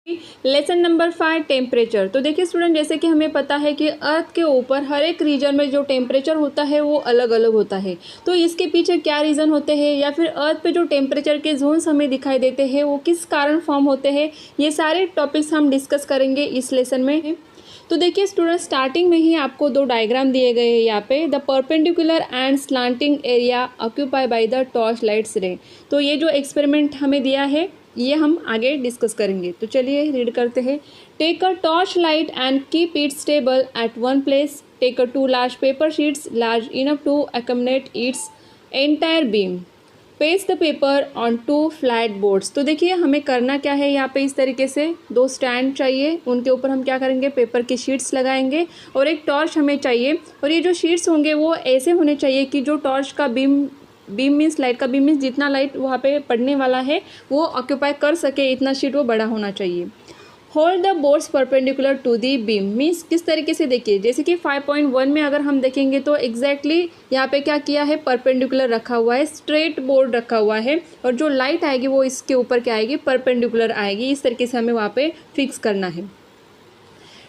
Lesson number 5 temperature. तो देखिए student, जैसे कि हमें पता है कि अर्थ के ऊपर हर एक रीजन में जो टेम्परेचर होता है वो अलग अलग होता है। तो इसके पीछे क्या रीज़न होते हैं या फिर अर्थ पे जो टेम्परेचर के जोन्स हमें दिखाई देते हैं वो किस कारण फॉर्म होते हैं, ये सारे टॉपिक्स हम डिस्कस करेंगे इस लेसन में। तो देखिए स्टूडेंट, स्टार्टिंग में ही आपको दो डायग्राम दिए गए हैं यहाँ पे। The perpendicular and slanting area occupy by the torch lights रे। तो ये जो एक्सपेरिमेंट हमें दिया है ये हम आगे डिस्कस करेंगे। तो चलिए रीड करते हैं। Take a torch light and keep it stable at one place. Take a 2 large paper sheets large enough to accommodate its entire beam. Paste the paper on 2 flat boards. तो देखिए हमें करना क्या है, यहाँ पे इस तरीके से 2 स्टैंड चाहिए, उनके ऊपर हम क्या करेंगे, पेपर की शीट्स लगाएंगे और एक टॉर्च हमें चाहिए। और ये जो शीट्स होंगे वो ऐसे होने चाहिए कि जो टॉर्च का बीम मीन्स लाइट का बीम मीन्स जितना लाइट वहाँ पे पड़ने वाला है वो ऑक्यूपाई कर सके, इतना शीट वो बड़ा होना चाहिए। Hold the boards perpendicular to the beam means किस तरीके से, देखिए जैसे कि 5.1 में अगर हम देखेंगे तो एग्जैक्टली यहाँ पे क्या किया है, परपेंडिकुलर रखा हुआ है, स्ट्रेट बोर्ड रखा हुआ है और जो लाइट आएगी वो इसके ऊपर क्या आएगी, परपेंडिकुलर आएगी। इस तरीके से हमें वहाँ पे फिक्स करना है।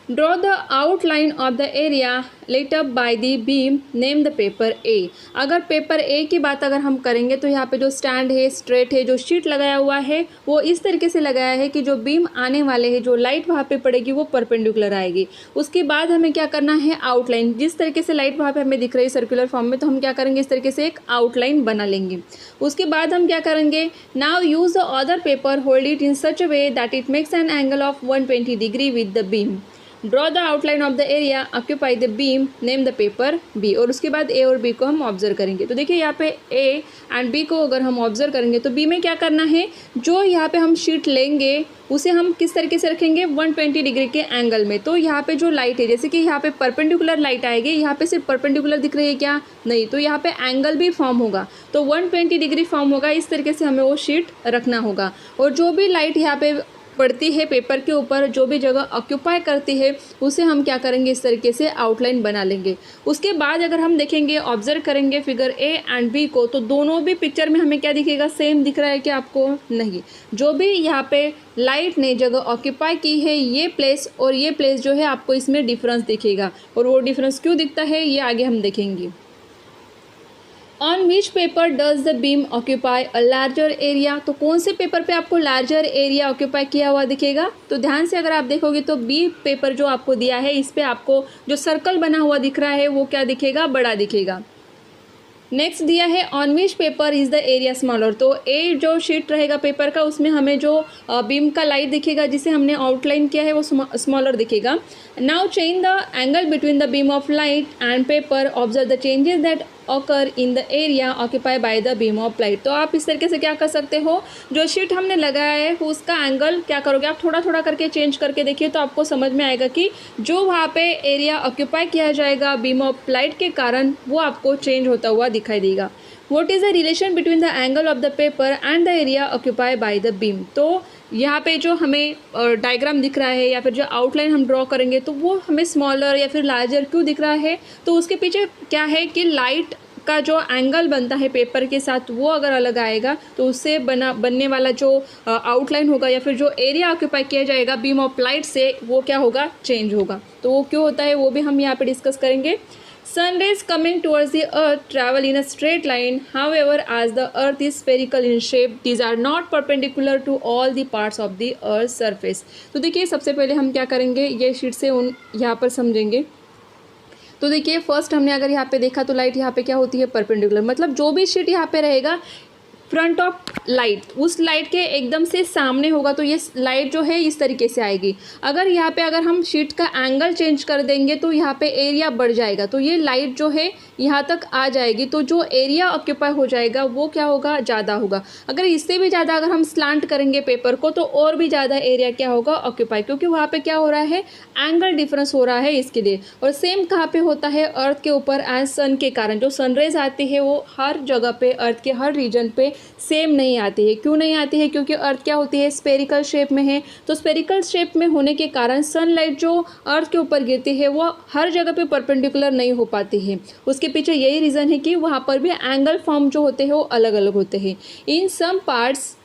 Draw the outline of the area lit up by the beam, name the paper A. अगर पेपर ए की बात अगर हम करेंगे तो यहाँ पे जो स्टैंड है, स्ट्रेट है, जो शीट लगाया हुआ है वो इस तरीके से लगाया है कि जो बीम आने वाले हैं, जो लाइट वहाँ पे पड़ेगी वो परपेंडिकुलर आएगी। उसके बाद हमें क्या करना है, आउटलाइन, जिस तरीके से लाइट वहाँ पे हमें दिख रही है सर्कुलर फॉर्म में, तो हम क्या करेंगे, इस तरीके से एक आउटलाइन बना लेंगे। उसके बाद हम क्या करेंगे, now use the other paper, hold it in such a way that it makes an angle of 120 degree with the beam. Draw the outline of the area occupy the beam, name the paper B. और उसके बाद ए और B को हम observe करेंगे। तो देखिए यहाँ पे ए एंड बी को अगर हम ऑब्जर्व करेंगे तो बी में क्या करना है, जो यहाँ पे हम शीट लेंगे उसे हम किस तरीके से रखेंगे, 120 डिग्री के एंगल में। तो यहाँ पे जो लाइट है, जैसे कि यहाँ पे परपेंडिकुलर लाइट आएगी, यहाँ पे सिर्फ परपेंडिकुलर दिख रही है क्या, नहीं, तो यहाँ पे एंगल भी फॉर्म होगा, तो 120 डिग्री फॉर्म होगा। इस तरीके से हमें वो शीट रखना होगा। और जो भी लाइट यहाँ पे पड़ती है पेपर के ऊपर, जो भी जगह ऑक्यूपाई करती है उसे हम क्या करेंगे, इस तरीके से आउटलाइन बना लेंगे। उसके बाद अगर हम देखेंगे, ऑब्जर्व करेंगे फिगर ए एंड बी को, तो दोनों भी पिक्चर में हमें क्या दिखेगा, सेम दिख रहा है कि आपको, नहीं, जो भी यहाँ पे लाइट ने जगह ऑक्यूपाई की है ये प्लेस और ये प्लेस जो है, आपको इसमें डिफरेंस दिखेगा। और वो डिफरेंस क्यों दिखता है ये आगे हम देखेंगे। On which paper does the beam occupy a larger area. तो कौन से पेपर पे आपको लार्जर एरिया ऑक्यूपाई किया हुआ दिखेगा, तो ध्यान से अगर आप देखोगे तो बी पेपर जो आपको दिया है इस पे आपको जो सर्कल बना हुआ दिख रहा है वो क्या दिखेगा, बड़ा दिखेगा। नेक्स्ट दिया है on which paper is the area smaller. तो ए जो शीट रहेगा पेपर का उसमें हमें जो बीम का लाइट दिखेगा जिसे हमने आउटलाइन किया है वो स्मॉलर दिखेगा। Now change the angle between the beam of light and paper, observe the changes that occur in the area occupy bye the beam of light. तो आप इस तरीके से क्या कर सकते हो, जो शीट हमने लगाया है उसका एंगल क्या करोगे, आप थोड़ा थोड़ा करके चेंज करके देखिए तो आपको समझ में आएगा कि जो वहाँ पे एरिया ऑक्यूपाई किया जाएगा बीम ऑफ लाइट के कारण वो आपको चेंज होता हुआ दिखाई देगा। What is the relation between the angle of the paper and the area occupy bye the beam. तो यहाँ पे जो हमें डायग्राम दिख रहा है या फिर जो आउटलाइन हम ड्रॉ करेंगे तो वो हमें स्मॉलर या फिर लार्जर क्यों दिख रहा है, तो उसके पीछे क्या है कि लाइट का जो एंगल बनता है पेपर के साथ वो अगर अलग आएगा तो उससे बनने वाला जो आउटलाइन होगा या फिर जो एरिया ऑक्यूपाई किया जाएगा बीम ऑफ लाइट से वो क्या होगा, चेंज होगा। तो वो क्यों होता है वो भी हम यहाँ पे डिस्कस करेंगे। Sun rays coming towards the earth travel in a straight line. However, as the earth is spherical in shape, these are not perpendicular to all the parts of the earth's surface. तो देखिए सबसे पहले हम क्या करेंगे, ये sheet से यहाँ पर समझेंगे। तो देखिए फर्स्ट हमने अगर यहाँ पे देखा तो लाइट यहाँ पे क्या होती है, परपेंडिकुलर, मतलब जो भी शीट यहाँ पे रहेगा फ्रंट ऑफ लाइट उस लाइट के एकदम से सामने होगा तो ये लाइट जो है इस तरीके से आएगी। अगर यहाँ पे अगर हम शीट का एंगल चेंज कर देंगे तो यहाँ पे एरिया बढ़ जाएगा, तो ये लाइट जो है यहाँ तक आ जाएगी, तो जो एरिया ऑक्यूपाई हो जाएगा वो क्या होगा, ज़्यादा होगा। अगर इससे भी ज़्यादा अगर हम स्लांट करेंगे पेपर को तो और भी ज़्यादा एरिया क्या होगा, ऑक्यूपाई, क्योंकि वहाँ पे क्या हो रहा है, एंगल डिफरेंस हो रहा है इसके लिए। और सेम कहाँ पे होता है, अर्थ के ऊपर एज सन के कारण जो सनरेज आती है वो हर जगह पे अर्थ के हर रीजन पे सेम नहीं आती है। क्यों नहीं आती है, क्योंकि अर्थ क्या होती है, स्पेरिकल शेप में है। तो स्पेरिकल शेप में होने के कारण सनलाइट जो अर्थ के ऊपर गिरती है वो हर जगह पे परपेंडिकुलर नहीं हो पाती है। उसके पीछे यही रीज़न है कि वहाँ पर भी एंगल फॉर्म जो होते हैं वो अलग अलग होते हैं। In some parts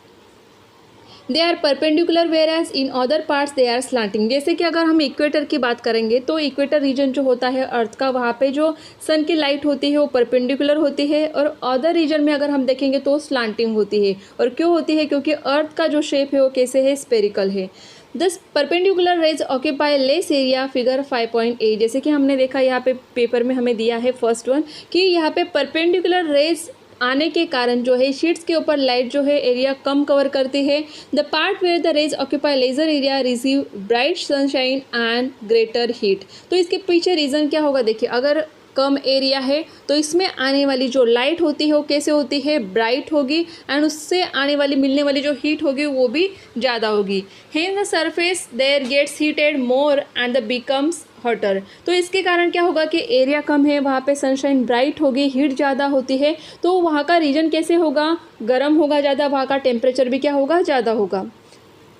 they are perpendicular whereas in other parts they are slanting. जैसे कि अगर हम इक्वेटर की बात करेंगे तो इक्वेटर रीजन जो होता है अर्थ का, वहाँ पे जो सन की लाइट होती है वो परपेंडिकुलर होती है, और अदर रीजन में अगर हम देखेंगे तो स्लांटिंग होती है। और क्यों होती है? क्योंकि अर्थ का जो शेप है वो कैसे है? स्पेरिकल है। This perpendicular rays occupy less area, figure 5.8। जैसे कि हमने देखा यहाँ पे पेपर में हमें दिया है फर्स्ट वन कि यहाँ पे परपेंडिकुलर रेज आने के कारण जो है शीट्स के ऊपर लाइट जो है एरिया कम कवर करती है। The part where the rays occupy lesser area receive bright sunshine and greater heat. तो इसके पीछे रीज़न क्या होगा? देखिए, अगर कम एरिया है तो इसमें आने वाली जो लाइट होती है वो कैसे होती है? ब्राइट होगी, एंड उससे आने वाली मिलने वाली जो हीट होगी वो भी ज़्यादा होगी। Hence the surface there gets heated more and the becomes hotter. तो इसके कारण क्या होगा कि एरिया कम है, वहाँ पे सनशाइन ब्राइट होगी, हीट ज़्यादा होती है, तो वहाँ का रीजन कैसे होगा? गर्म होगा ज़्यादा, वहाँ का टेम्परेचर भी क्या होगा? ज़्यादा होगा।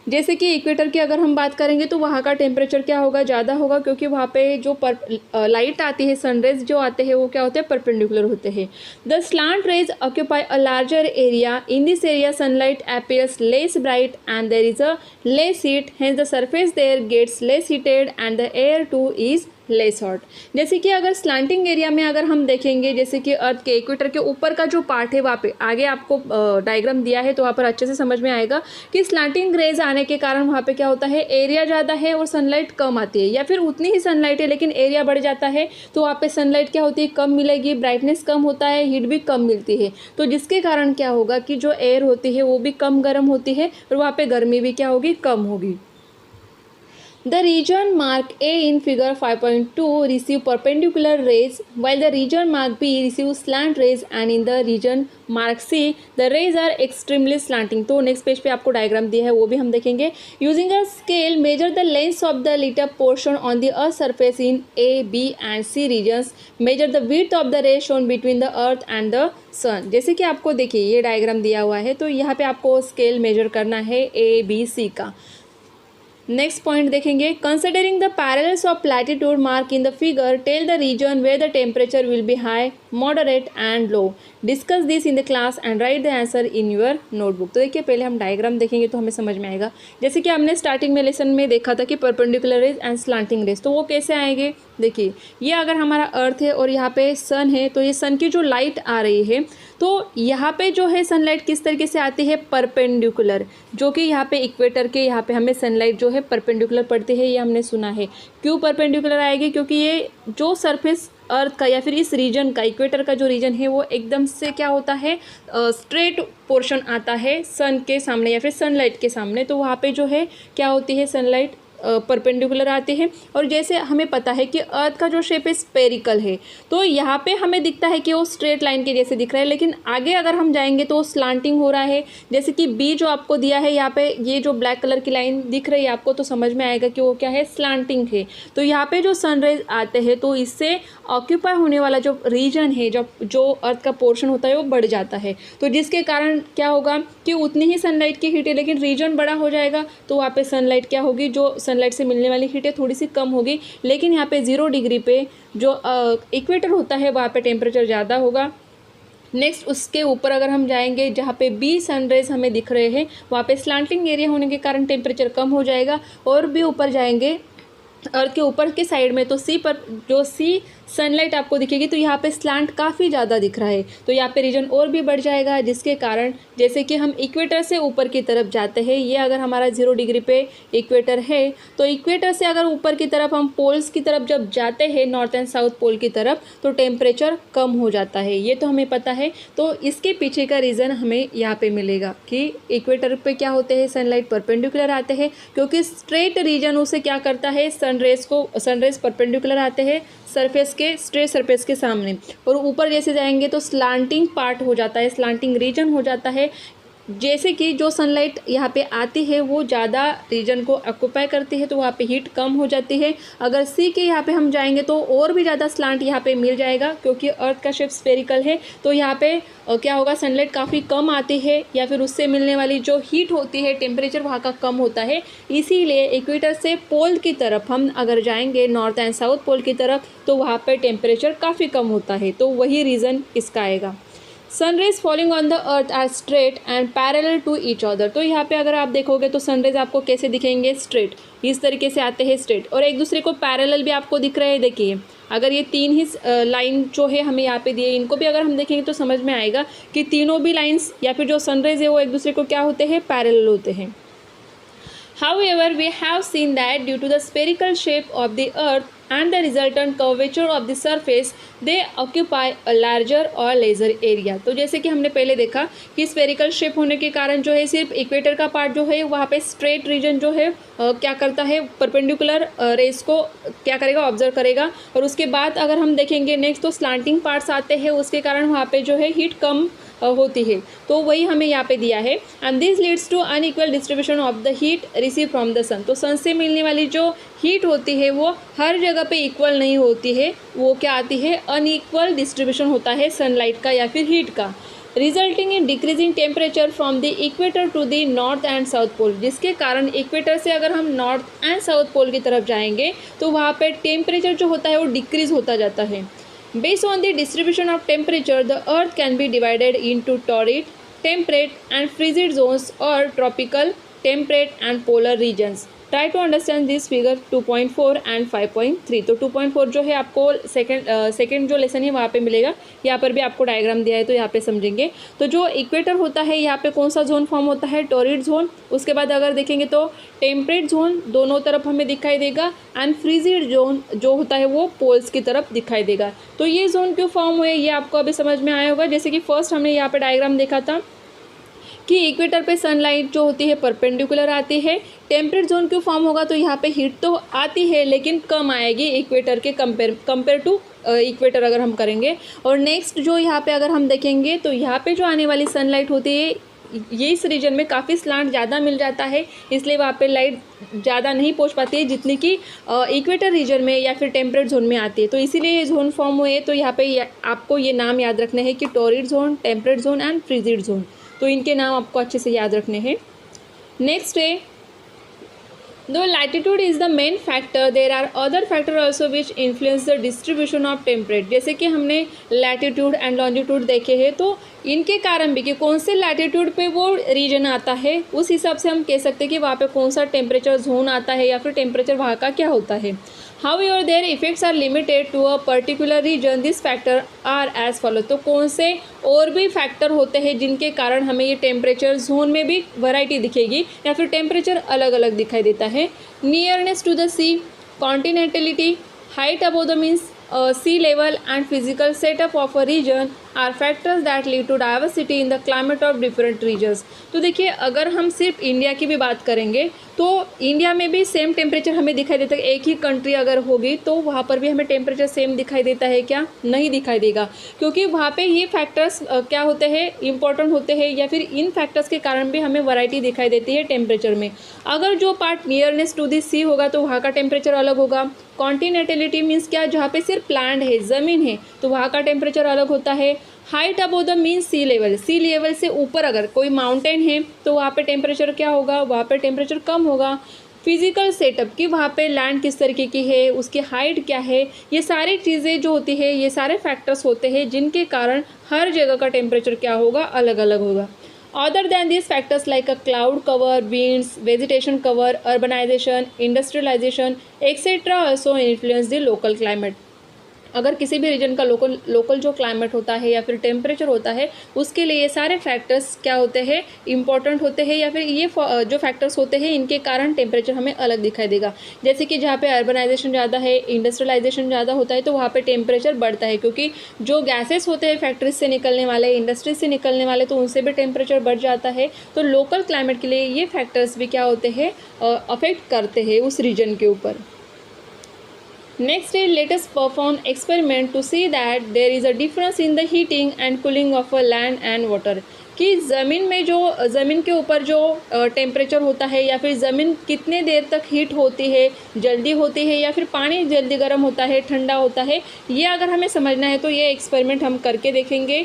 जैसे कि इक्वेटर की अगर हम बात करेंगे तो वहाँ का टेम्परेचर क्या होगा? ज़्यादा होगा, क्योंकि वहाँ पे जो लाइट आती है, सनरेज जो आते हैं वो क्या होते हैं? परपेंडिकुलर होते हैं। The slant rays occupy a larger area, in this area sunlight appears less bright and there is a less heat, hence the surface there gets less heated and the air too is less hot. जैसे कि अगर slanting area में अगर हम देखेंगे, जैसे कि अर्थ के इक्वेटर के ऊपर का जो पार्ट है वहाँ पे आगे आपको डायग्राम दिया है तो वहाँ पर अच्छे से समझ में आएगा कि स्लांटिंग रेज आने के कारण वहाँ पे क्या होता है? एरिया ज़्यादा है और सनलाइट कम आती है, या फिर उतनी ही सनलाइट है लेकिन एरिया बढ़ जाता है, तो वहाँ पे सनलाइट क्या होती है? कम मिलेगी, ब्राइटनेस कम होता है, हीट भी कम मिलती है। तो जिसके कारण क्या होगा कि जो एयर होती है वो भी कम गर्म होती है और वहाँ पे गर्मी भी क्या होगी? कम होगी। The region mark A in figure 5.2 receive perpendicular rays, while the region mark B receive slant rays, and in the region mark C the rays are extremely slanting। तो नेक्स्ट पेज पे आपको डायग्राम दिया है वो भी हम देखेंगे। Using a scale measure the length of the lit up portion on the earth surface in A, B and C regions, measure the width of the ray shown between the earth and the sun। जैसे कि आपको देखिए ये diagram दिया हुआ है तो यहाँ पे आपको स्केल मेजर करना है A, B, C का। नेक्स्ट पॉइंट देखेंगे, considering the parallels of latitude mark in the figure tell the region where the temperature will be high, moderate and low. Discuss this in the class and write the answer in your notebook. तो देखिए पहले हम diagram देखेंगे तो हमें समझ में आएगा। जैसे कि हमने स्टार्टिंग में लेसन में देखा था कि perpendicular rays and slanting rays, तो वो कैसे आएंगे? देखिए ये अगर हमारा अर्थ है और यहाँ पे सन है, तो ये सन की जो लाइट आ रही है तो यहाँ पे जो है सनलाइट किस तरीके से आती है? परपेंडिकुलर, जो कि यहाँ पे इक्वेटर के यहाँ पे हमें सनलाइट जो है परपेंडिकुलर पड़ती है, ये हमने सुना है। क्यों परपेंडिकुलर आएगी? क्योंकि ये जो सरफेस अर्थ का या फिर इस रीजन का, इक्वेटर का जो रीजन है वो एकदम से क्या होता है? स्ट्रेट पोर्शन आता है सन के सामने या फिर सनलाइट के सामने, तो वहाँ पे जो है क्या होती है? सनलाइट परपेंडिकुलर आती है। और जैसे हमें पता है कि अर्थ का जो शेप है स्पेरिकल है, तो यहाँ पे हमें दिखता है कि वो स्ट्रेट लाइन के जैसे दिख रहा है, लेकिन आगे अगर हम जाएंगे तो स्लांटिंग हो रहा है। जैसे कि बी जो आपको दिया है यहाँ पे, ये जो ब्लैक कलर की लाइन दिख रही है आपको, तो समझ में आएगा कि वो क्या है? स्लांटिंग है। तो यहाँ पे जो सनराइज आते हैं तो इससे ऑक्यूपाई होने वाला जो रीजन है, जो अर्थ का पोर्शन होता है वो बढ़ जाता है, तो जिसके कारण क्या होगा कि उतनी ही सनलाइट की हीट है लेकिन रीजन बड़ा हो जाएगा, तो वहाँ पे सनलाइट क्या होगी? जो सनलाइट से मिलने वाली हीट है थोड़ी सी कम होगी, लेकिन यहाँ पे 0 डिग्री पे जो इक्वेटर होता है वहाँ पे टेम्परेचर ज़्यादा होगा। नेक्स्ट उसके ऊपर अगर हम जाएंगे जहाँ पे बी सनरेज हमें दिख रहे हैं, वहाँ पे स्लांटिंग एरिया होने के कारण टेम्परेचर कम हो जाएगा। और भी ऊपर जाएंगे अर्थ के ऊपर के साइड में, तो सी पर जो सी सनलाइट आपको दिखेगी तो यहाँ पे स्लांट काफ़ी ज़्यादा दिख रहा है, तो यहाँ पे रीजन और भी बढ़ जाएगा, जिसके कारण जैसे कि हम इक्वेटर से ऊपर की तरफ जाते हैं, ये अगर हमारा 0 डिग्री पे इक्वेटर है, तो इक्वेटर से अगर ऊपर की तरफ हम पोल्स की तरफ जब जाते हैं, नॉर्थ एंड साउथ पोल की तरफ, तो टेम्परेचर कम हो जाता है, ये तो हमें पता है। तो इसके पीछे का रीज़न हमें यहाँ पे मिलेगा कि इक्वेटर पे क्या होते हैं? सनलाइट परपेंडिकुलर आते हैं, क्योंकि स्ट्रेट रीजन उसे क्या करता है? सनरेज परपेंडिकुलर आते हैं सरफेस के, स्ट्रेट सरफेस के सामने, और ऊपर जैसे जाएंगे तो स्लांटिंग पार्ट हो जाता है, स्लांटिंग रीजन हो जाता है। जैसे कि जो सनलाइट यहाँ पे आती है वो ज़्यादा रीजन को ऑक्यूपाई करती है, तो वहाँ पे हीट कम हो जाती है। अगर सी के यहाँ पे हम जाएंगे तो और भी ज़्यादा स्लांट यहाँ पे मिल जाएगा, क्योंकि अर्थ का शेप स्फेरिकल है, तो यहाँ पे क्या होगा? सनलाइट काफ़ी कम आती है, या फिर उससे मिलने वाली जो हीट होती है, टेम्परेचर वहाँ का कम होता है। इसीलिए इक्वेटर से पोल की तरफ हम अगर जाएंगे, नॉर्थ एंड साउथ पोल की तरफ, तो वहाँ पर टेम्परेचर काफ़ी कम होता है, तो वही रीज़न इसका आएगा। Sunrays falling on the earth are straight and parallel to each other. तो यहाँ पे अगर आप देखोगे तो सनरेज आपको कैसे दिखेंगे, स्ट्रेट, इस तरीके से आते हैं स्ट्रेट, और एक दूसरे को पैरेलल भी आपको दिख रहे हैं। देखिए अगर ये तीन ही लाइन जो है हमें यहाँ पे दिए, इनको भी अगर हम देखेंगे तो समझ में आएगा कि तीनों भी लाइंस या फिर जो सनरेज है वो एक दूसरे को क्या होते हैं, पैरेलल होते हैं। However, we have seen that due to the spherical shape of the earth and the resultant curvature of the surface, they occupy a larger or lesser area। तो जैसे कि हमने पहले देखा कि स्फेरिकल शेप होने के कारण जो है सिर्फ इक्वेटर का पार्ट जो है वहाँ पे स्ट्रेट रीजन जो है क्या करता है, परपेंडिकुलर रेस को क्या करेगा, ऑब्जर्व करेगा। और उसके बाद अगर हम देखेंगे नेक्स्ट तो स्लांटिंग पार्ट्स आते हैं, उसके कारण वहाँ पे जो है हीट कम होती है। तो वही हमें यहाँ पे दिया है। And this leads to unequal distribution of the heat receive from the sun. तो सन से मिलने वाली जो हीट होती है वो हर जगह पे इक्वल नहीं होती है, वो क्या आती है, अनइक्वल डिस्ट्रीब्यूशन होता है सनलाइट का या फिर हीट का, resulting in decreasing temperature from the equator to the north and south pole. जिसके कारण इक्वेटर से अगर हम नॉर्थ एंड साउथ पोल की तरफ जाएंगे तो वहाँ पे टेम्परेचर जो होता है वो डिक्रीज होता जाता है। Based on the distribution of temperature, the earth can be divided into torrid, temperate and frigid zones or tropical, temperate and polar regions। Try to understand this figure 2.4 and 5.3। तो 2.4 जो है आपको सेकेंड जो lesson है वहाँ पे मिलेगा, यहाँ पर भी आपको डायग्राम दिया है तो यहाँ पे समझेंगे। तो जो इक्वेटर होता है यहाँ पे कौन सा जोन फॉर्म होता है, टॉरिड जोन। उसके बाद अगर देखेंगे तो टेम्परेट जोन दोनों तरफ हमें दिखाई देगा, एंड फ्रीजिड जोन जो होता है वो पोल्स की तरफ दिखाई देगा। तो ये जोन क्यों फॉर्म हुए ये आपको अभी समझ में आया होगा। जैसे कि फर्स्ट हमने यहाँ पे डायग्राम देखा था कि इक्वेटर पे सनलाइट जो होती है परपेंडिकुलर आती है। टेम्परेट जोन क्यों फॉर्म होगा, तो यहाँ पे हीट तो आती है लेकिन कम आएगी इक्वेटर के कंपेयर टू इक्वेटर अगर हम करेंगे। और नेक्स्ट जो यहाँ पे अगर हम देखेंगे तो यहाँ पे जो आने वाली सनलाइट होती है ये इस रीजन में काफ़ी स्लांट ज़्यादा मिल जाता है, इसलिए वहाँ पे लाइट ज़्यादा नहीं पहुँच पाती है जितनी कि इक्वेटर रीजन में या फिर टेम्परेट जोन में आती है। तो इसीलिए ये जोन फॉर्म हुए। तो यहाँ पे आपको ये नाम याद रखने हैं कि torrid zone, temperate zone and frigid zone. तो इनके नाम आपको अच्छे से याद रखने हैं। नेक्स्ट है, though latitude is the main factor, there are other factor also which influence the distribution of temperate. जैसे कि हमने लैटिट्यूड एंड लॉन्जिट्यूड देखे हैं, तो इनके कारण भी कि कौन से लैटिट्यूड पे वो रीजन आता है उस हिसाब से हम कह सकते हैं कि वहाँ पे कौन सा टेम्परेचर जोन आता है या फिर टेम्परेचर वहाँ का क्या होता है। However, their effects are limited to a particular region. These factors are as follows। तो कौन से और भी फैक्टर होते हैं जिनके कारण हमें ये टेम्परेचर जोन में भी वैरायटी दिखेगी या फिर टेम्परेचर अलग अलग दिखाई देता है। Nearness to the sea, continentality, height above the means sea level and physical setup of a region are factors that lead to diversity in the climate of different regions। तो देखिए अगर हम सिर्फ इंडिया की भी बात करेंगे तो इंडिया में भी सेम टेम्परेचर हमें दिखाई देता है। एक ही कंट्री अगर होगी तो वहाँ पर भी हमें टेम्परेचर सेम दिखाई देता है क्या, नहीं दिखाई देगा, क्योंकि वहाँ पे ये फैक्टर्स क्या होते हैं, इंपॉर्टेंट होते हैं, या फिर इन फैक्टर्स के कारण भी हमें वैरायटी दिखाई देती है टेम्परेचर में। अगर जो पार्ट नियरनेस टू द सी होगा तो वहाँ का टेम्परेचर अलग होगा। कॉन्टिनेंटलिटी मीन्स क्या, जहाँ पे सिर्फ लैंड है, ज़मीन है, तो वहाँ का टेम्परेचर अलग होता है। Height above the mean sea level, sea level से ऊपर अगर कोई माउंटेन है तो वहाँ पे टेम्परेचर क्या होगा, वहाँ पे टेम्परेचर कम होगा। फिजिकल सेटअप कि वहाँ पे लैंड किस तरीके की है, उसकी हाइट क्या है, ये सारी चीज़ें जो होती है ये सारे फैक्टर्स होते हैं जिनके कारण हर जगह का टेम्परेचर क्या होगा, अलग अलग होगा। Other than these factors like a cloud cover, winds, vegetation cover, urbanization, industrialization, etc. also influence the local climate। अगर किसी भी रीजन का लोकल जो क्लाइमेट होता है या फिर टेम्परेचर होता है उसके लिए ये सारे फैक्टर्स क्या होते हैं, इंपॉर्टेंट होते हैं, या फिर ये जो फैक्टर्स होते हैं इनके कारण टेम्परेचर हमें अलग दिखाई देगा। जैसे कि जहाँ पे अर्बनाइजेशन ज़्यादा है, इंडस्ट्रियलाइजेशन ज़्यादा होता है तो वहाँ पे टेम्परेचर बढ़ता है, क्योंकि जो गैसेस होते हैं फैक्ट्रीज से निकलने वाले, इंडस्ट्री से निकलने वाले, तो उनसे भी टेम्परेचर बढ़ जाता है। तो लोकल क्लाइमेट के लिए ये फैक्टर्स भी क्या होते हैं, अफेक्ट करते हैं उस रीजन के ऊपर। Next is let us perform experiment to see that there is a difference in the heating and cooling of a land and water। कि ज़मीन में जो ज़मीन के ऊपर जो टेम्परेचर होता है या फिर ज़मीन कितने देर तक हीट होती है, जल्दी होती है या फिर पानी जल्दी गर्म होता है, ठंडा होता है, ये अगर हमें समझना है तो ये एक्सपेरिमेंट हम करके देखेंगे।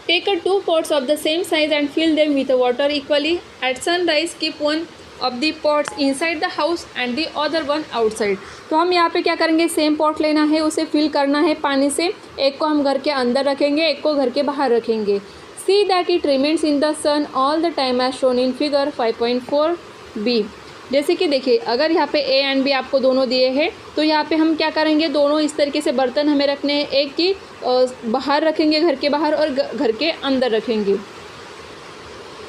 Take a 2 pots of the same size and fill them with water equally। At sunrise keep one of the pots inside the house and the other one outside. तो हम यहाँ पे क्या करेंगे, सेम पॉट लेना है, उसे फिल करना है पानी से। एक को हम घर के अंदर रखेंगे, एक को घर के बाहर रखेंगे। See that it remains in the sun all the time as shown in figure 5.4b। जैसे कि देखिए, अगर यहाँ पे ए एंड बी आपको दोनों दिए हैं, तो यहाँ पे हम क्या करेंगे, दोनों इस तरीके से बर्तन हमें रखने हैं। एक की बाहर रखेंगे, घर के बाहर, और घर के अंदर रखेंगे।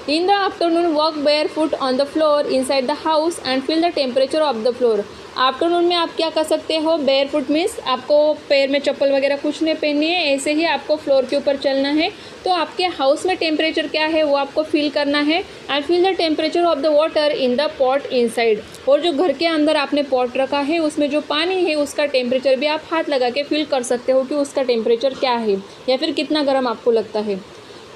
In the afternoon, walk barefoot on the floor inside the house and feel the temperature of the floor। Afternoon में आप क्या कर सकते हो, barefoot मीन्स आपको पैर में चप्पल वगैरह कुछ नहीं पहननी है, ऐसे ही आपको फ्लोर के ऊपर चलना है। तो आपके हाउस में टेम्परेचर क्या है वो आपको फील करना है। And feel the temperature of the water in the pot inside. और जो घर के अंदर आपने पॉट रखा है उसमें जो पानी है उसका टेम्परेचर भी आप हाथ लगा के फील कर सकते हो कि उसका टेम्परेचर क्या है या फिर कितना गर्म आपको लगता है।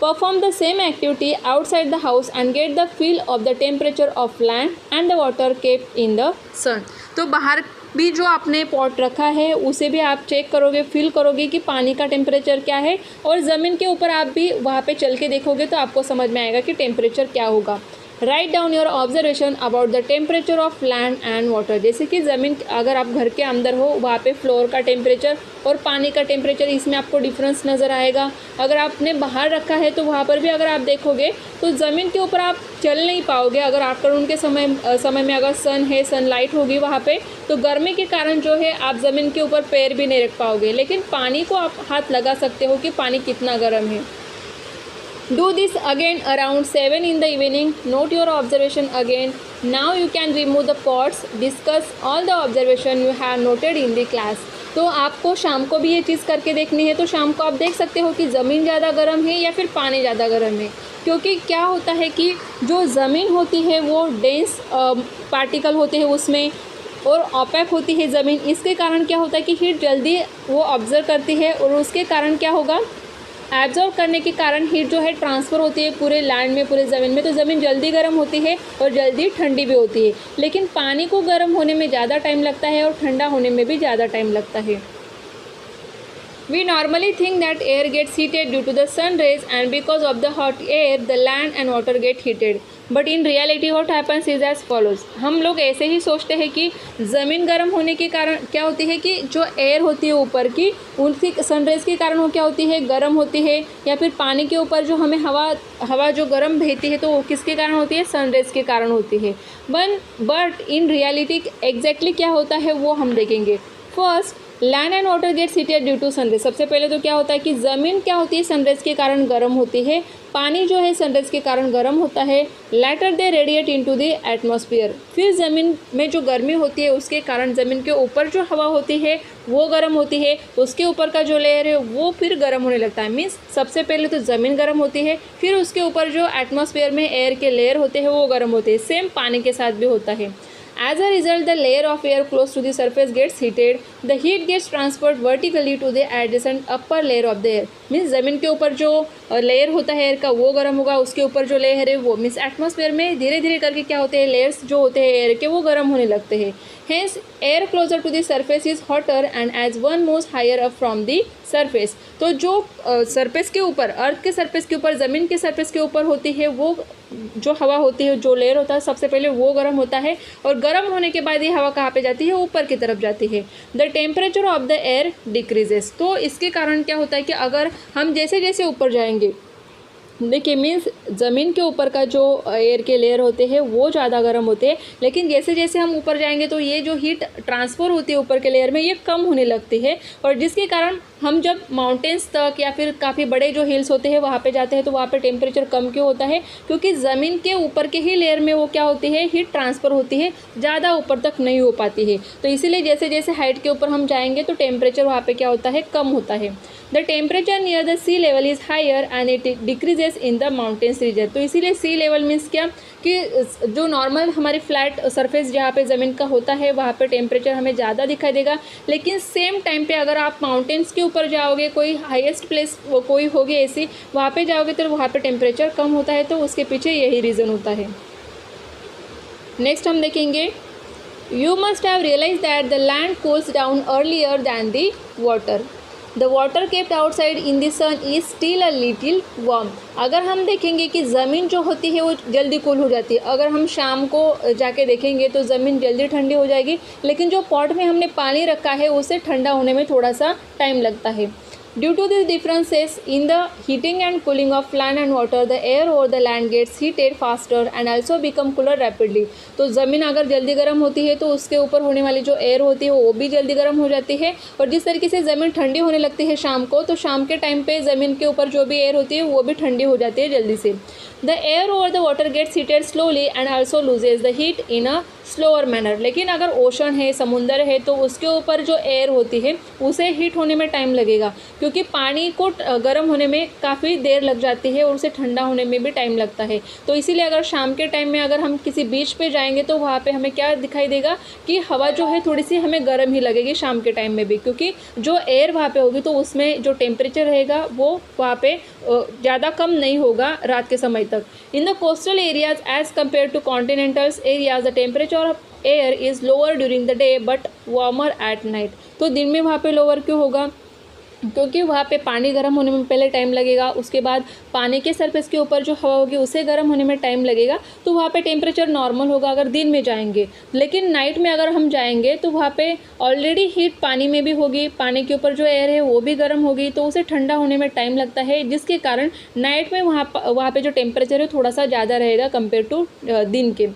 Perform the same activity outside the house and get the feel of the temperature of land and the water kept in the sun। तो बाहर भी जो आपने पॉट रखा है उसे भी आप चेक करोगे, फील करोगे कि पानी का टेम्परेचर क्या है, और ज़मीन के ऊपर आप भी वहाँ पे चल के देखोगे तो आपको समझ में आएगा कि टेम्परेचर क्या होगा। Write down your observation about the temperature of land and water. जैसे कि ज़मीन, अगर आप घर के अंदर हो वहाँ पे फ्लोर का टेम्परेचर और पानी का टेम्परेचर, इसमें आपको डिफरेंस नज़र आएगा। अगर आपने बाहर रखा है तो वहाँ पर भी अगर आप देखोगे तो ज़मीन के ऊपर आप चल नहीं पाओगे। अगर आफ्टरनून के समय में अगर सन है, सनलाइट होगी वहाँ पे, तो गर्मी के कारण जो है आप ज़मीन के ऊपर पैर भी नहीं रख पाओगे। लेकिन पानी को आप हाथ लगा सकते हो कि पानी कितना गर्म है। Do this again around 7 in the evening. Note your observation again. Now you can remove the pots. Discuss all the observation you have noted in the class। तो आपको शाम को भी ये चीज़ करके देखनी है। तो शाम को आप देख सकते हो कि ज़मीन ज़्यादा गर्म है या फिर पानी ज़्यादा गर्म है। क्योंकि क्या होता है कि जो ज़मीन होती है वो डेंस पार्टिकल होते हैं उसमें, और ऑपेक होती है ज़मीन। इसके कारण क्या होता है कि हीट जल्दी वो ऑब्जर्व करती है, और उसके कारण क्या होगा, एब्जॉर्व करने के कारण हीट जो है ट्रांसफ़र होती है पूरे लैंड में, पूरे ज़मीन में। तो ज़मीन जल्दी गर्म होती है और जल्दी ठंडी भी होती है। लेकिन पानी को गर्म होने में ज़्यादा टाइम लगता है और ठंडा होने में भी ज़्यादा टाइम लगता है। We normally think that air gets heated due to the sun rays, and because of the hot air, the land and water get heated. But in reality, what happens is as follows। हम लोग ऐसे ही सोचते हैं कि ज़मीन गर्म होने के कारण क्या होती है कि जो एयर होती है ऊपर की, उनकी सनरेज के कारण वो क्या होती है, गर्म होती है। या फिर पानी के ऊपर जो हमें हवा जो गर्म बहती है तो वो किसके कारण होती है, सनरेज के कारण होती है। बट इन रियलिटी एग्जैक्टली क्या होता है वो हम देखेंगे। First, land and water gets heated due to sunrays. सबसे पहले तो क्या होता है कि ज़मीन क्या होती है, सनरेज के कारण गर्म होती है। पानी जो है सनरेज के कारण गर्म होता है। Later they radiate into the atmosphere. फिर ज़मीन में जो गर्मी होती है उसके कारण ज़मीन के ऊपर जो हवा होती है वो गर्म होती है, उसके ऊपर का जो लेयर है वो फिर गर्म होने लगता है। मीन्स सबसे पहले तो ज़मीन गर्म होती है, फिर उसके ऊपर जो एटमॉस्फेयर में एयर के लेयर होते हैं वो गर्म होते हैं। सेम पानी के साथ भी होता है। As a result, the layer of air close to the surface gets heated. The heat gets transferred vertically to the adjacent upper layer of the air। Means ज़मीन के ऊपर जो लेयर होता है एयर का वो गर्म होगा, उसके ऊपर जो लेयर है वो, मीन्स एटमॉस्फेयर में धीरे धीरे करके क्या होते हैं, लेयर्स जो होते हैं एयर के वो गर्म होने लगते हैं। Hence, air closer to the surface is hotter and as one moves higher up from the surface। तो जो सरफेस के ऊपर, अर्थ के सरफेस के ऊपर, ज़मीन के सरफेस के ऊपर होती है वो जो हवा होती है, जो लेयर होता है, सबसे पहले वो गर्म होता है, और गर्म होने के बाद ये हवा कहाँ पे जाती है, ऊपर की तरफ जाती है। The temperature of the air decreases. तो इसके कारण क्या होता है कि अगर हम जैसे जैसे ऊपर जाएंगे, देखिए मीन्स ज़मीन के ऊपर का जो एयर के लेयर होते हैं वो ज़्यादा गर्म होते हैं, लेकिन जैसे जैसे हम ऊपर जाएंगे तो ये जो हीट ट्रांसफ़र होती है ऊपर के लेयर में ये कम होने लगती है। और जिसके कारण हम जब माउंटेन्स तक या फिर काफ़ी बड़े जो हिल्स होते हैं वहाँ पे जाते हैं तो वहाँ पे टेम्परेचर कम क्यों होता है, क्योंकि ज़मीन के ऊपर के ही लेयर में वो क्या होती है, हीट ट्रांसफ़र होती है, ज़्यादा ऊपर तक नहीं हो पाती है। तो इसीलिए जैसे जैसे हाइट के ऊपर हम जाएंगे तो टेम्परेचर वहाँ पे क्या होता है, कम होता है। The temperature near the sea level is higher and it decreases in the mountains region. तो इसीलिए सी लेवल मीन्स क्या कि जो नॉर्मल हमारी फ्लैट सरफेस जहाँ पे ज़मीन का होता है वहाँ पे टेम्परेचर हमें ज़्यादा दिखाई देगा, लेकिन सेम टाइम पे अगर आप माउंटेन्स के ऊपर जाओगे, कोई हाईएस्ट प्लेस कोई होगी ऐसी, वहाँ पे जाओगे तो वहाँ पे टेम्परेचर कम होता है। तो उसके पीछे यही रीज़न होता है। नेक्स्ट हम देखेंगे, you must have realise that the land cools down earlier than the water. The water kept outside in the sun is still a little warm. अगर हम देखेंगे कि ज़मीन जो होती है वो जल्दी कूल हो जाती है, अगर हम शाम को जाके देखेंगे तो ज़मीन जल्दी ठंडी हो जाएगी, लेकिन जो पॉट में हमने पानी रखा है उसे ठंडा होने में थोड़ा सा टाइम लगता है। Due to these differences in the heating and cooling of land and water, the air over the land gets heated faster and also become cooler rapidly। तो ज़मीन अगर जल्दी गर्म होती है तो उसके ऊपर होने वाली जो एयर होती है वो भी जल्दी गर्म हो जाती है, और जिस तरीके से ज़मीन ठंडी होने लगती है शाम को, तो शाम के टाइम पे ज़मीन के ऊपर जो भी एयर होती है वो भी ठंडी हो जाती है जल्दी से। The air over the water gets heated slowly and also loses the heat in a slower manner. लेकिन अगर ओशन है, समुंदर है, तो उसके ऊपर जो एयर होती है उसे हीट होने में टाइम लगेगा, क्योंकि पानी को गर्म होने में काफ़ी देर लग जाती है और उसे ठंडा होने में भी टाइम लगता है। तो इसीलिए अगर शाम के टाइम में अगर हम किसी बीच पे जाएंगे तो वहाँ पे हमें क्या दिखाई देगा कि हवा जो है थोड़ी सी हमें गर्म ही लगेगी शाम के टाइम में भी, क्योंकि जो एयर वहाँ पे होगी तो उसमें जो टेम्परेचर रहेगा वो वहाँ पे ज़्यादा कम नहीं होगा रात के समय तक। In the coastal areas as compare to continentals areas the temperature of air is lower during the day but warmer at night. तो दिन में वहाँ पे लोअर क्यों होगा? क्योंकि वहाँ पे पानी गर्म होने में पहले टाइम लगेगा, उसके बाद पानी के सरफेस के ऊपर जो हवा होगी उसे गर्म होने में टाइम लगेगा, तो वहाँ पे टेम्परेचर नॉर्मल होगा अगर दिन में जाएंगे। लेकिन नाइट में अगर हम जाएंगे तो वहाँ पे ऑलरेडी हीट पानी में भी होगी, पानी के ऊपर जो एयर है वो भी गर्म होगी, तो उसे ठंडा होने में टाइम लगता है, जिसके कारण नाइट में वहाँ पे जो टेम्परेचर है थोड़ा सा ज़्यादा रहेगा कंपेयर टू दिन के।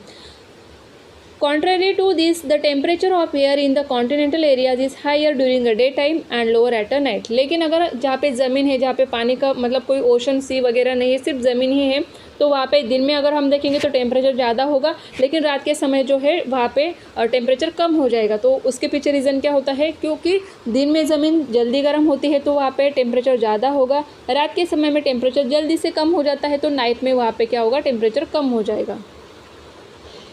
Contrary to this, the temperature of air in the continental areas is higher during the daytime and lower at a night। लेकिन अगर जहाँ पे ज़मीन है, जहाँ पे पानी का मतलब कोई ओशन सी वगैरह नहीं है, सिर्फ ज़मीन ही है, तो वहाँ पे दिन में अगर हम देखेंगे तो टेम्परेचर ज़्यादा होगा, लेकिन रात के समय जो है वहाँ पे टेम्परेचर कम हो जाएगा। तो उसके पीछे रीज़न क्या होता है? क्योंकि दिन में ज़मीन जल्दी गर्म होती है तो वहाँ पे टेम्परेचर ज़्यादा होगा, रात के समय में टेम्परेचर जल्दी से कम हो जाता है, तो नाइट में वहाँ पे क्या होगा? टेम्परेचर कम हो जाएगा।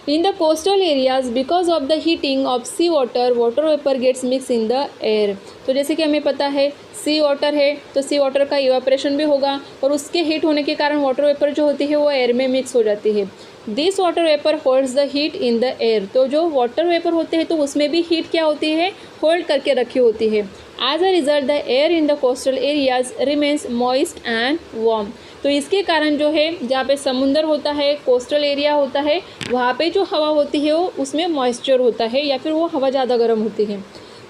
In the coastal areas, because of the heating of sea water, water vapor gets mixed in the air। तो जैसे कि हमें पता है सी वाटर है तो सी वाटर का इवापोरेशन भी होगा, और उसके हीट होने के कारण वाटर वेपर जो होती है वो एयर में मिक्स हो जाती है। This water vapour holds the heat in the air. तो जो वाटर वेपर होते हैं तो उसमें भी हीट क्या होती है? होल्ड करके रखी होती है। As a result the air in the coastal areas remains moist and warm. तो इसके कारण जो है जहाँ पे समुंदर होता है, कोस्टल एरिया होता है, वहाँ पे जो हवा होती है वो उसमें मॉइस्चर होता है, या फिर वो हवा ज़्यादा गर्म होती है।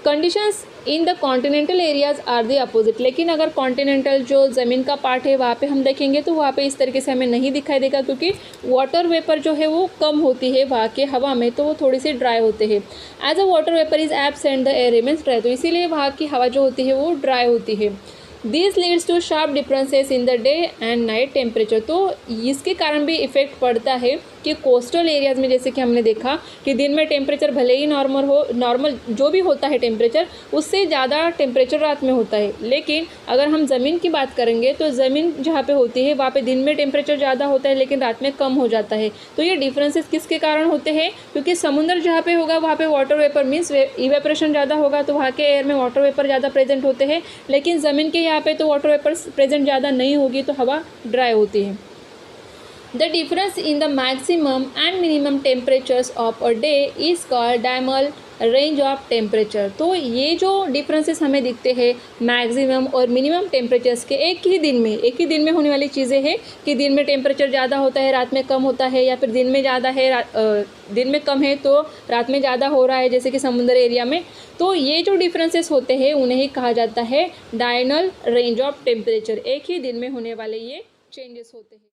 Conditions in the continental areas are the opposite. लेकिन अगर कॉन्टिनेंटल जो ज़मीन का पार्ट है वहाँ पे हम देखेंगे तो वहाँ पे इस तरीके से हमें नहीं दिखाई देगा, क्योंकि वाटर वेपर जो है वो कम होती है वहाँ के हवा में, तो वो थोड़ी सी ड्राई होते हैं। As a water vapour is absent the air remains dry. तो इसीलिए वहाँ की हवा जो होती है वो ड्राई होती है। This leads to sharp differences in the day and night temperature. तो इसके कारण भी इफ़ेक्ट पड़ता है कि कोस्टल एरियाज़ में जैसे कि हमने देखा कि दिन में टेम्परेचर भले ही नॉर्मल जो भी होता है टेम्परेचर, उससे ज़्यादा टेम्परेचर रात में होता है। लेकिन अगर हम ज़मीन की बात करेंगे तो ज़मीन जहाँ पे होती है वहाँ पे दिन में टेम्परेचर ज़्यादा होता है लेकिन रात में कम हो जाता है। तो ये डिफरेंसेस किसके कारण होते हैं? क्योंकि समुद्र जहाँ पे होगा वहाँ पे वाटर वेपर मीन्स इवेपोरेशन ज़्यादा होगा, तो वहाँ के एयर में वाटर वेपर ज़्यादा प्रेजेंट होते हैं, लेकिन ज़मीन के यहाँ पे तो वाटर वेपर प्रेजेंट ज़्यादा नहीं होगी, तो हवा ड्राई होती है। The difference in the maximum and minimum temperatures of a day is called diurnal range of temperature। तो ये जो डिफरेंसेस हमें दिखते हैं मैक्सिमम और मिनिमम टेम्परेचर्स के एक ही दिन में होने वाली चीज़ें हैं कि दिन में टेम्परेचर ज़्यादा होता है रात में कम होता है, या फिर दिन में ज़्यादा है दिन में कम है तो रात में ज़्यादा हो रहा है, जैसे कि समुद्र एरिया में। तो ये जो डिफरेंसेस होते हैं उन्हें ही कहा जाता है डायर्नल रेंज ऑफ टेम्परेचर। एक ही दिन में होने वाले ये चेंजेस होते हैं।